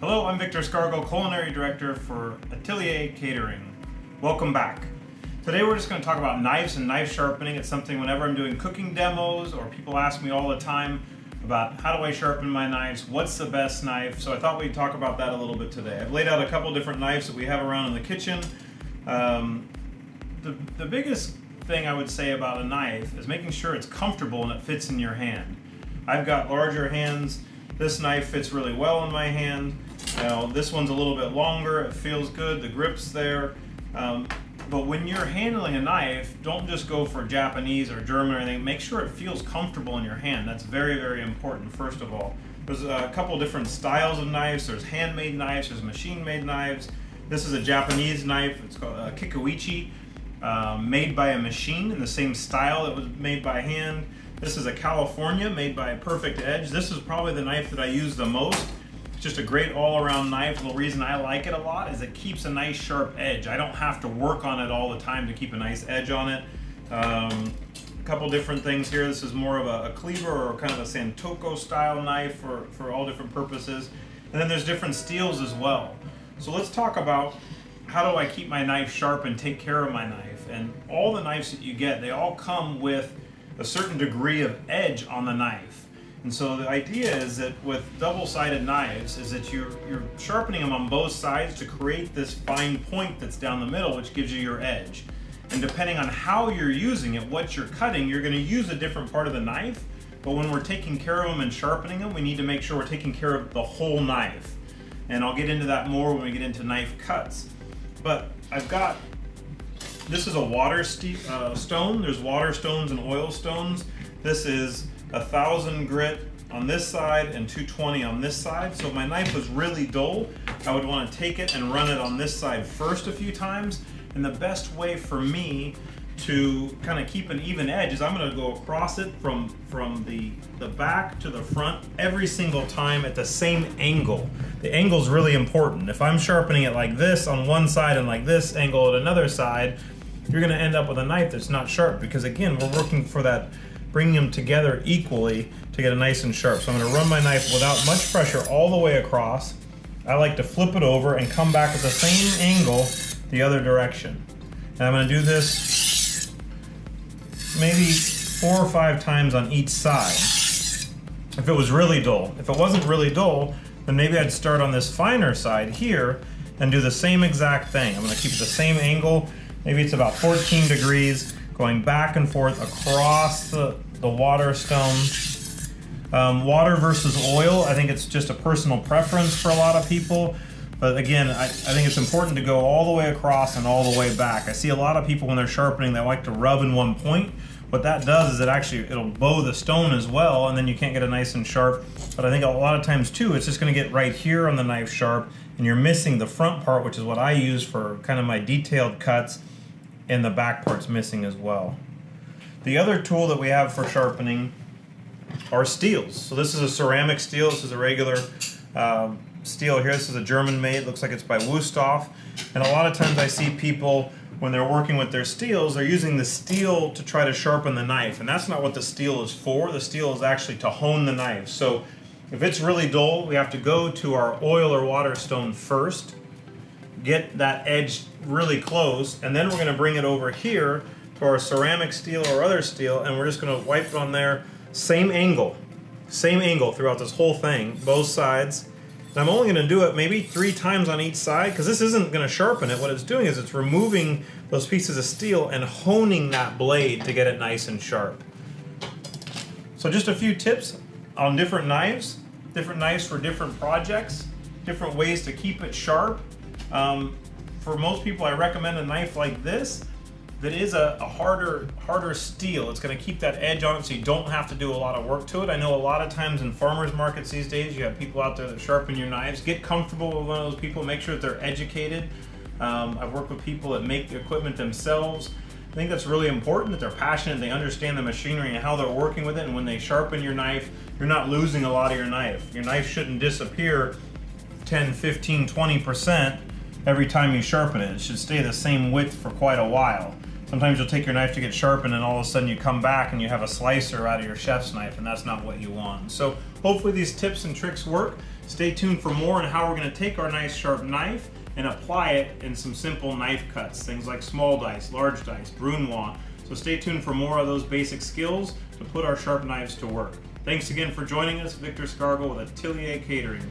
Hello, I'm Victor Scargle, Culinary Director for Atelier Catering. Welcome back. Today we're just going to talk about knives and knife sharpening. It's something whenever I'm doing cooking demos or people ask me all the time about how do I sharpen my knives, what's the best knife, so I thought we'd talk about that a little bit today. I've laid out a couple different knives that we have around in the kitchen. The biggest thing I would say about a knife is making sure it's comfortable and it fits in your hand. I've got larger hands. This knife fits really well in my hand. Now, this one's a little bit longer, it feels good, the grip's there. But when you're handling a knife, don't just go for Japanese or German or anything. Make sure it feels comfortable in your hand. That's very, very important, first of all. There's a couple different styles of knives. There's handmade knives, there's machine-made knives. This is a Japanese knife. It's called a kikuichi, made by a machine in the same style that was made by hand. This is a California, made by Perfect Edge. This is probably the knife that I use the most. It's just a great all-around knife. The reason I like it a lot is it keeps a nice sharp edge. I don't have to work on it all the time to keep a nice edge on it. A couple different things here. This is more of a cleaver or kind of a Santoko style knife for all different purposes. And then there's different steels as well. So let's talk about how do I keep my knife sharp and take care of my knife. And all the knives that you get, they all come with a certain degree of edge on the knife. And so the idea is that with double-sided knives is that you're sharpening them on both sides to create this fine point that's down the middle, which gives you your edge. And depending on how you're using it, what you're cutting, you're going to use a different part of the knife. But when we're taking care of them and sharpening them, we need to make sure we're taking care of the whole knife. And I'll get into that more when we get into knife cuts. But this is a water stone. There's water stones and oil stones. This is 1,000 grit on this side and 220 on this side. So if my knife was really dull, I would want to take it and run it on this side first a few times. And the best way for me to kind of keep an even edge is I'm going to go across it from the back to the front every single time at the same angle. The angle is really important. If I'm sharpening it like this on one side and like this angle at another side, you're going to end up with a knife that's not sharp because, again, we're working for that, bringing them together equally to get it nice and sharp. So I'm going to run my knife without much pressure all the way across. I like to flip it over and come back at the same angle the other direction. And I'm going to do this maybe 4 or 5 times on each side if it was really dull. If it wasn't really dull, then maybe I'd start on this finer side here and do the same exact thing. I'm going to keep the same angle. Maybe it's about 14 degrees, going back and forth across the water stone. Water versus oil, I think it's just a personal preference for a lot of people. But again, I think it's important to go all the way across and all the way back. I see a lot of people when they're sharpening, they like to rub in one point. What that does is it'll bow the stone as well, and then you can't get it nice and sharp. But I think a lot of times too, it's just gonna get right here on the knife sharp, and you're missing the front part, which is what I use for kind of my detailed cuts, and the back part's missing as well. The other tool that we have for sharpening are steels. So this is a ceramic steel. This is a regular steel here. This is a German made. Looks like it's by Wüsthof. And a lot of times I see people, when they're working with their steels, they're using the steel to try to sharpen the knife. And that's not what the steel is for. The steel is actually to hone the knife. So if it's really dull, we have to go to our oil or water stone first, get that edge really close, and then we're going to bring it over here to our ceramic steel or other steel, and we're just going to wipe it on there, same angle throughout this whole thing, both sides. And I'm only going to do it maybe 3 times on each side because this isn't going to sharpen it. What it's doing is it's removing those pieces of steel and honing that blade to get it nice and sharp. So just a few tips on different knives for different projects, different ways to keep it sharp. For most people, I recommend a knife like this that is a harder steel. It's going to keep that edge on it so you don't have to do a lot of work to it. I know a lot of times in farmers markets these days, you have people out there that sharpen your knives. Get comfortable with one of those people. Make sure that they're educated. I've worked with people that make the equipment themselves. I think that's really important, that they're passionate, they understand the machinery and how they're working with it, and when they sharpen your knife, you're not losing a lot of your knife. Your knife shouldn't disappear 10, 15, 20% every time you sharpen it. It should stay the same width for quite a while. Sometimes you'll take your knife to get sharpened and all of a sudden you come back and you have a slicer out of your chef's knife, and that's not what you want. So hopefully these tips and tricks work. Stay tuned for more on how we're going to take our nice sharp knife and apply it in some simple knife cuts, things like small dice, large dice, brunoise. So stay tuned for more of those basic skills to put our sharp knives to work. Thanks again for joining us, Victor Scargle with Atelier Catering.